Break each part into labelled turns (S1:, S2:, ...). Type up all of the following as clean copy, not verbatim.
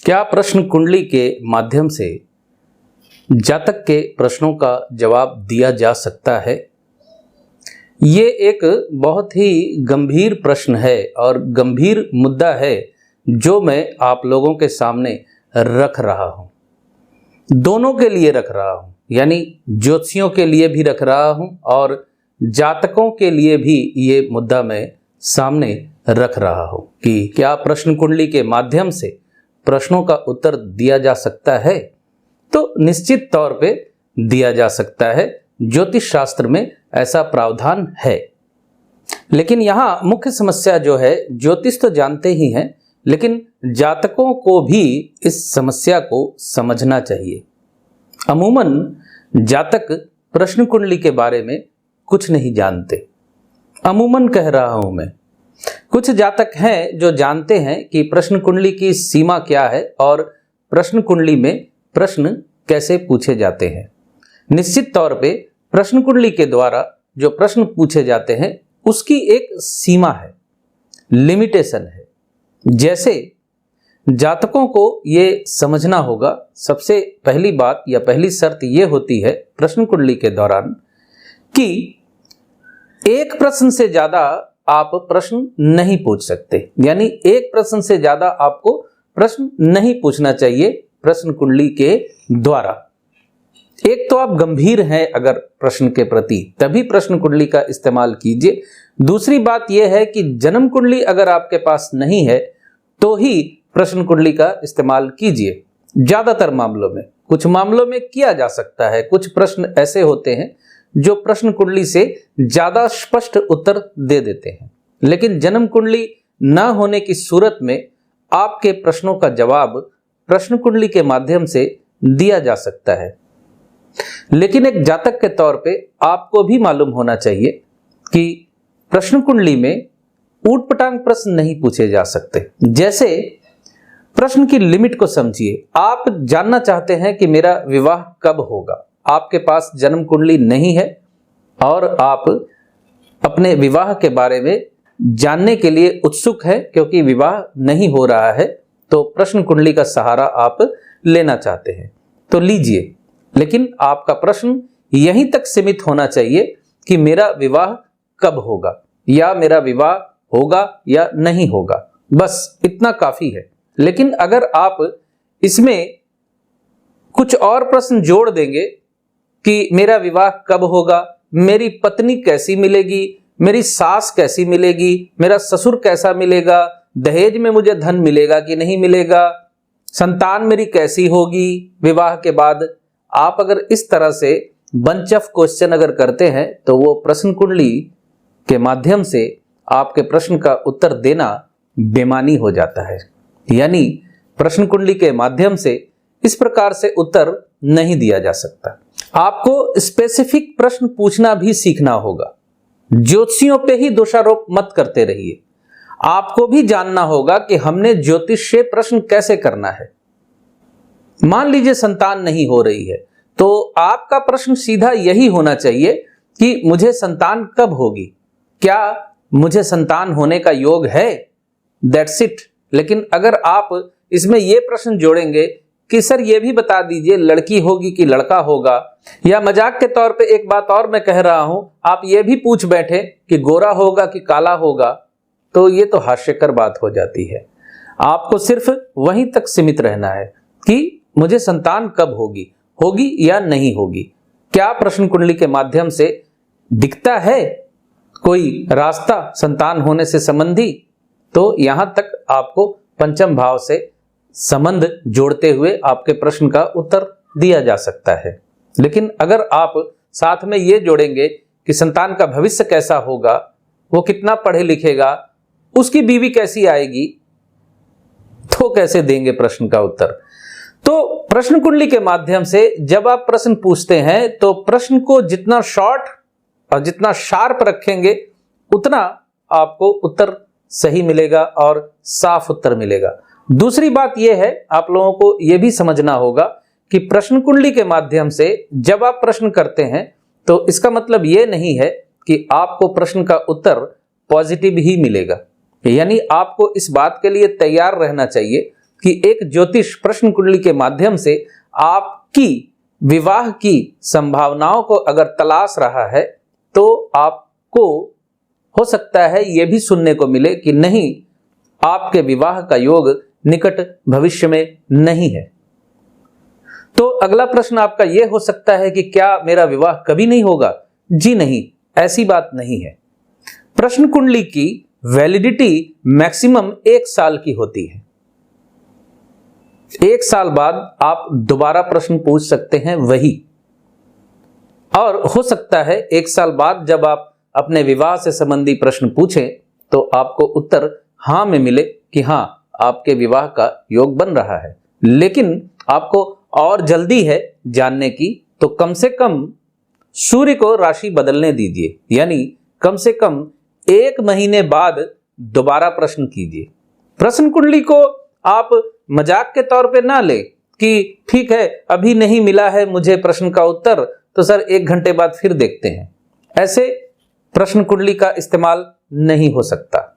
S1: क्या प्रश्न कुंडली के माध्यम से जातक के प्रश्नों का जवाब दिया जा सकता है? ये एक बहुत ही गंभीर प्रश्न है और गंभीर मुद्दा है जो मैं आप लोगों के सामने रख रहा हूँ। दोनों के लिए रख रहा हूँ, यानी ज्योतिषियों के लिए भी रख रहा हूँ और जातकों के लिए भी ये मुद्दा मैं सामने रख रहा हूँ कि क्या प्रश्न कुंडली के माध्यम से प्रश्नों का उत्तर दिया जा सकता है? तो निश्चित तौर पे दिया जा सकता है। ज्योतिष शास्त्र में ऐसा प्रावधान है। लेकिन यहाँ मुख्य समस्या जो है, ज्योतिष तो जानते ही हैं, लेकिन जातकों को भी इस समस्या को समझना चाहिए। अमूमन जातक प्रश्न कुंडली के बारे में कुछ नहीं जानते। अमूमन कह रहा हूं मैं। कुछ जातक हैं जो जानते हैं कि प्रश्न कुंडली की सीमा क्या है और प्रश्न कुंडली में प्रश्न कैसे पूछे जाते हैं। निश्चित तौर पे प्रश्न कुंडली के द्वारा जो प्रश्न पूछे जाते हैं उसकी एक सीमा है, लिमिटेशन है। जैसे जातकों को ये समझना होगा, सबसे पहली बात या पहली शर्त ये होती है प्रश्न कुंडली के दौरान कि एक प्रश्न से ज्यादा आप प्रश्न नहीं पूछ सकते। यानी एक प्रश्न से ज्यादा आपको प्रश्न नहीं पूछना चाहिए प्रश्न कुंडली के द्वारा। एक तो आप गंभीर हैं अगर प्रश्न के प्रति, तभी प्रश्न कुंडली का इस्तेमाल कीजिए। दूसरी बात यह है कि जन्म कुंडली अगर आपके पास नहीं है तो ही प्रश्न कुंडली का इस्तेमाल कीजिए। ज्यादातर मामलों में, कुछ मामलों में किया जा सकता है। कुछ प्रश्न ऐसे होते हैं जो प्रश्न कुंडली से ज्यादा स्पष्ट उत्तर दे देते हैं, लेकिन जन्म कुंडली न होने की सूरत में आपके प्रश्नों का जवाब प्रश्न कुंडली के माध्यम से दिया जा सकता है। लेकिन एक जातक के तौर पे आपको भी मालूम होना चाहिए कि प्रश्न कुंडली में ऊटपटांग प्रश्न नहीं पूछे जा सकते। जैसे प्रश्न की लिमिट को समझिए। आप जानना चाहते हैं कि मेरा विवाह कब होगा। आपके पास जन्म कुंडली नहीं है और आप अपने विवाह के बारे में जानने के लिए उत्सुक हैं क्योंकि विवाह नहीं हो रहा है, तो प्रश्न कुंडली का सहारा आप लेना चाहते हैं तो लीजिए। लेकिन आपका प्रश्न यहीं तक सीमित होना चाहिए कि मेरा विवाह कब होगा या मेरा विवाह होगा या नहीं होगा, बस इतना काफी है। लेकिन अगर आप इसमें कुछ और प्रश्न जोड़ देंगे कि मेरा विवाह कब होगा, मेरी पत्नी कैसी मिलेगी, मेरी सास कैसी मिलेगी, मेरा ससुर कैसा मिलेगा, दहेज में मुझे धन मिलेगा कि नहीं मिलेगा, संतान मेरी कैसी होगी विवाह के बाद, आप अगर इस तरह से बंच ऑफ क्वेश्चन अगर करते हैं तो वो प्रश्न कुंडली के माध्यम से आपके प्रश्न का उत्तर देना बेमानी हो जाता है। यानी प्रश्न कुंडली के माध्यम से इस प्रकार से उत्तर नहीं दिया जा सकता। आपको स्पेसिफिक प्रश्न पूछना भी सीखना होगा। ज्योतिषियों पे ही दोषारोप मत करते रहिए। आपको भी जानना होगा कि हमने ज्योतिष से प्रश्न कैसे करना है। मान लीजिए संतान नहीं हो रही है तो आपका प्रश्न सीधा यही होना चाहिए कि मुझे संतान कब होगी, क्या मुझे संतान होने का योग है, दैट्स इट। लेकिन अगर आप इसमें यह प्रश्न जोड़ेंगे कि सर ये भी बता दीजिए लड़की होगी कि लड़का होगा, या मजाक के तौर पे एक बात और मैं कह रहा हूं, आप ये भी पूछ बैठे कि गोरा होगा कि काला होगा, तो ये तो हास्यकर बात हो जाती है। आपको सिर्फ वहीं तक सीमित रहना है कि मुझे संतान कब होगी, होगी या नहीं होगी। क्या प्रश्न कुंडली के माध्यम से दिखता है कोई रास्ता संतान होने से संबंधी, तो यहां तक आपको पंचम भाव से संबंध जोड़ते हुए आपके प्रश्न का उत्तर दिया जा सकता है। लेकिन अगर आप साथ में ये जोड़ेंगे कि संतान का भविष्य कैसा होगा, वो कितना पढ़े लिखेगा, उसकी बीवी कैसी आएगी, तो कैसे देंगे प्रश्न का उत्तर। तो प्रश्न कुंडली के माध्यम से जब आप प्रश्न पूछते हैं तो प्रश्न को जितना शॉर्ट और जितना शार्प रखेंगे उतना आपको उत्तर सही मिलेगा और साफ उत्तर मिलेगा। दूसरी बात यह है, आप लोगों को यह भी समझना होगा कि प्रश्न कुंडली के माध्यम से जब आप प्रश्न करते हैं तो इसका मतलब यह नहीं है कि आपको प्रश्न का उत्तर पॉजिटिव ही मिलेगा। यानी आपको इस बात के लिए तैयार रहना चाहिए कि एक ज्योतिष प्रश्न कुंडली के माध्यम से आपकी विवाह की संभावनाओं को अगर तलाश रहा है तो आपको हो सकता है यह भी सुनने को मिले कि नहीं, आपके विवाह का योग निकट भविष्य में नहीं है। तो अगला प्रश्न आपका यह हो सकता है कि क्या मेरा विवाह कभी नहीं होगा? जी नहीं, ऐसी बात नहीं है। प्रश्न कुंडली की वैलिडिटी मैक्सिमम 1 साल की होती है। 1 साल बाद आप दोबारा प्रश्न पूछ सकते हैं वही, और हो सकता है 1 साल बाद जब आप अपने विवाह से संबंधी प्रश्न पूछें तो आपको उत्तर हां में मिले कि हां, आपके विवाह का योग बन रहा है। लेकिन आपको और जल्दी है जानने की, तो कम से कम सूर्य को राशि बदलने दीजिए, यानी कम से कम 1 महीने बाद दोबारा प्रश्न कीजिए। प्रश्न कुंडली को आप मजाक के तौर पे ना ले कि ठीक है, अभी नहीं मिला है मुझे प्रश्न का उत्तर, तो सर 1 घंटे बाद फिर देखते हैं। ऐसे प्रश्न कुंडली का इस्तेमाल नहीं हो सकता।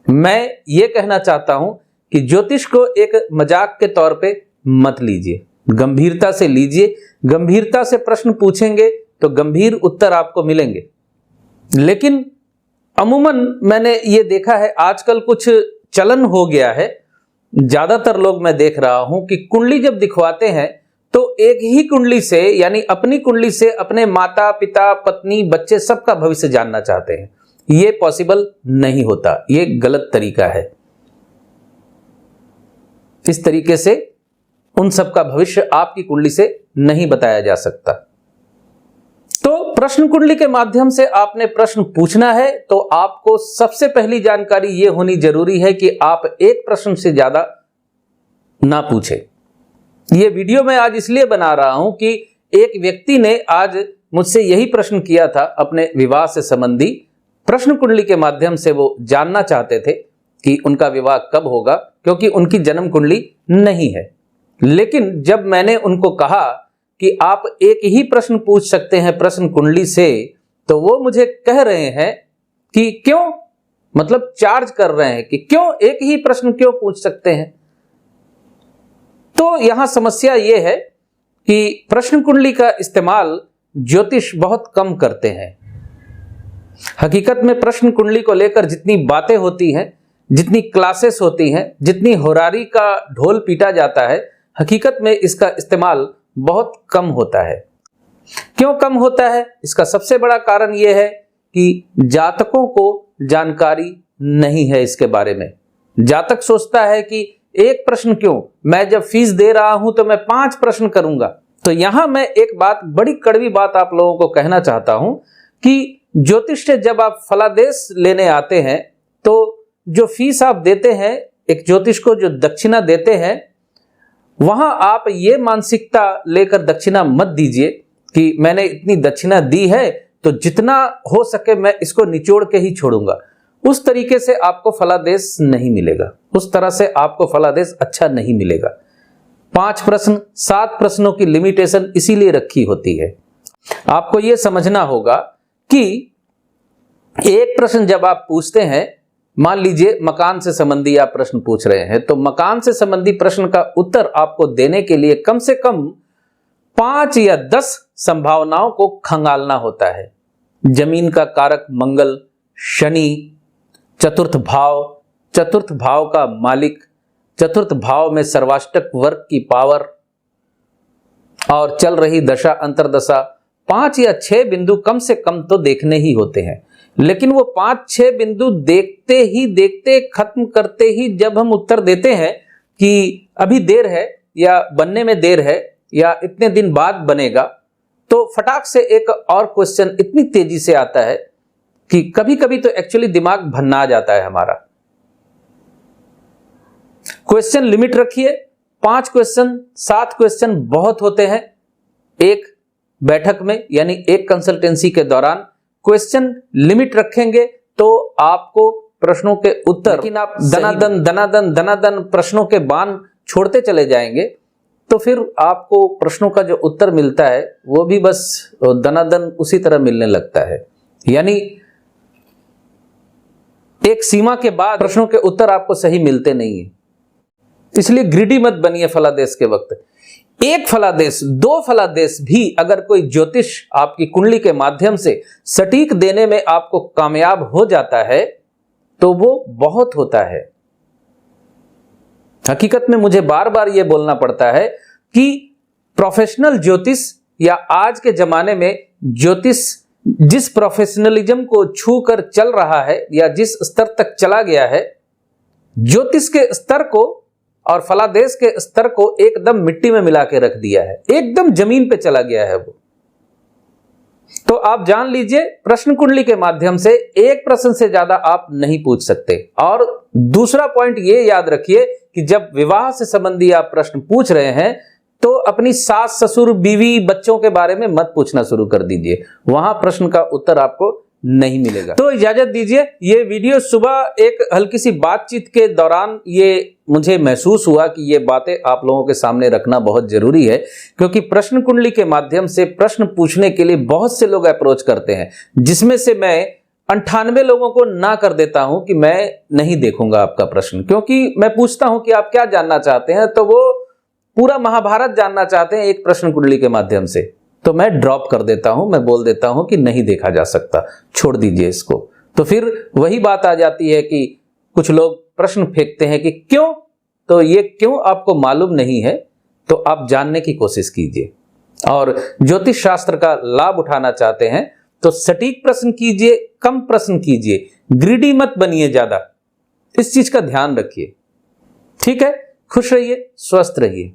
S1: मैं ये कहना चाहता हूं कि ज्योतिष को एक मजाक के तौर पे मत लीजिए, गंभीरता से लीजिए। गंभीरता से प्रश्न पूछेंगे तो गंभीर उत्तर आपको मिलेंगे। लेकिन अमूमन मैंने ये देखा है, आजकल कुछ चलन हो गया है, ज्यादातर लोग मैं देख रहा हूं कि कुंडली जब दिखवाते हैं तो एक ही कुंडली से, यानी अपनी कुंडली से अपने माता पिता पत्नी बच्चे सबका भविष्य जानना चाहते हैं। ये पॉसिबल नहीं होता, ये गलत तरीका है। इस तरीके से उन सबका भविष्य आपकी कुंडली से नहीं बताया जा सकता। तो प्रश्न कुंडली के माध्यम से आपने प्रश्न पूछना है तो आपको सबसे पहली जानकारी यह होनी जरूरी है कि आप एक प्रश्न से ज्यादा ना पूछें। यह वीडियो मैं आज इसलिए बना रहा हूं कि एक व्यक्ति ने आज मुझसे यही प्रश्न किया था अपने विवाह से संबंधी। प्रश्न कुंडली के माध्यम से वो जानना चाहते थे कि उनका विवाह कब होगा, क्योंकि उनकी जन्म कुंडली नहीं है। लेकिन जब मैंने उनको कहा कि आप एक ही प्रश्न पूछ सकते हैं प्रश्न कुंडली से, तो वो मुझे कह रहे हैं कि क्यों, मतलब चार्ज कर रहे हैं कि क्यों एक ही प्रश्न क्यों पूछ सकते हैं। तो यहां समस्या यह है कि प्रश्न कुंडली का इस्तेमाल ज्योतिष बहुत कम करते हैं। हकीकत में प्रश्न कुंडली को लेकर जितनी बातें होती हैं, जितनी क्लासेस होती हैं, जितनी होरारी का ढोल पीटा जाता है, हकीकत में इसका इस्तेमाल बहुत कम होता है। क्यों कम होता है? इसका सबसे बड़ा कारण यह है कि जातकों को जानकारी नहीं है इसके बारे में। जातक सोचता है कि एक प्रश्न क्यों, मैं जब फीस दे रहा हूं तो मैं 5 प्रश्न करूंगा। तो यहां मैं एक बात, बड़ी कड़वी बात आप लोगों को कहना चाहता हूं कि ज्योतिष से जब आप फलादेश लेने आते हैं तो जो फीस आप देते हैं, एक ज्योतिष को जो दक्षिणा देते हैं, वहां आप ये मानसिकता लेकर दक्षिणा मत दीजिए कि मैंने इतनी दक्षिणा दी है तो जितना हो सके मैं इसको निचोड़ के ही छोड़ूंगा। उस तरीके से आपको फलादेश नहीं मिलेगा, उस तरह से आपको फलादेश अच्छा नहीं मिलेगा। 5 प्रश्न 7 प्रश्नों की लिमिटेशन इसीलिए रखी होती है। आपको यह समझना होगा कि एक प्रश्न जब आप पूछते हैं, मान लीजिए मकान से संबंधी आप प्रश्न पूछ रहे हैं, तो मकान से संबंधी प्रश्न का उत्तर आपको देने के लिए कम से कम 5 या 10 संभावनाओं को खंगालना होता है। जमीन का कारक मंगल, शनि, चतुर्थ भाव का मालिक, चतुर्थ भाव में सर्वाष्टक वर्ग की पावर और चल रही दशा अंतरदशा, 5 या 6 बिंदु कम से कम तो देखने ही होते हैं। लेकिन वो 5-6 बिंदु देखते खत्म करते ही जब हम उत्तर देते हैं कि अभी देर है या बनने में देर है या इतने दिन बाद बनेगा, तो फटाक से एक और क्वेश्चन इतनी तेजी से आता है कि कभी कभी तो एक्चुअली दिमाग भन्ना जाता है हमारा। क्वेश्चन लिमिट रखिए, 5 क्वेश्चन 7 क्वेश्चन बहुत होते हैं एक बैठक में, यानी एक कंसल्टेंसी के दौरान। क्वेश्चन लिमिट रखेंगे तो आपको प्रश्नों के उत्तर, लेकिन आप दनादन प्रश्नों के बाण छोड़ते चले जाएंगे तो फिर आपको प्रश्नों का जो उत्तर मिलता है वो भी बस दनादन उसी तरह मिलने लगता है। यानी एक सीमा के बाद प्रश्नों के उत्तर आपको सही मिलते नहीं है। इसलिए ग्रीडी मत बनिए फलादेश के वक्त। एक फलादेश, दो फलादेश भी अगर कोई ज्योतिष आपकी कुंडली के माध्यम से सटीक देने में आपको कामयाब हो जाता है तो वो बहुत होता है। हकीकत में मुझे बार बार यह बोलना पड़ता है कि प्रोफेशनल ज्योतिष या आज के जमाने में ज्योतिष जिस प्रोफेशनलिज्म को छू कर चल रहा है या जिस स्तर तक चला गया है, ज्योतिष के स्तर को और फलादेश के स्तर को एकदम मिट्टी में मिला के रख दिया है, एकदम जमीन पे चला गया है वो। तो आप जान लीजिए, प्रश्न कुंडली के माध्यम से एक प्रश्न से ज्यादा आप नहीं पूछ सकते। और दूसरा पॉइंट ये याद रखिए कि जब विवाह से संबंधी आप प्रश्न पूछ रहे हैं तो अपनी सास, ससुर, बीवी, बच्चों के बारे में मत पूछना शुरू कर दीजिए, वहां प्रश्न का उत्तर आपको नहीं मिलेगा। तो इजाजत दीजिए, ये वीडियो सुबह एक हल्की सी बातचीत के दौरान ये मुझे महसूस हुआ कि ये बातें आप लोगों के सामने रखना बहुत जरूरी है, क्योंकि प्रश्न कुंडली के माध्यम से प्रश्न पूछने के लिए बहुत से लोग अप्रोच करते हैं, जिसमें से मैं 98 लोगों को ना कर देता हूं कि मैं नहीं देखूंगा आपका प्रश्न, क्योंकि मैं पूछता हूं कि आप क्या जानना चाहते हैं, तो वो पूरा महाभारत जानना चाहते हैं एक प्रश्न कुंडली के माध्यम से, तो मैं ड्रॉप कर देता हूं, मैं बोल देता हूं कि नहीं देखा जा सकता, छोड़ दीजिए इसको। तो फिर वही बात आ जाती है कि कुछ लोग प्रश्न फेंकते हैं कि क्यों, तो ये क्यों आपको मालूम नहीं है, तो आप जानने की कोशिश कीजिए। और ज्योतिष शास्त्र का लाभ उठाना चाहते हैं तो सटीक प्रश्न कीजिए, कम प्रश्न कीजिए, ग्रीडी मत बनिए ज्यादा, इस चीज का ध्यान रखिए। ठीक है, खुश रहिए, स्वस्थ रहिए।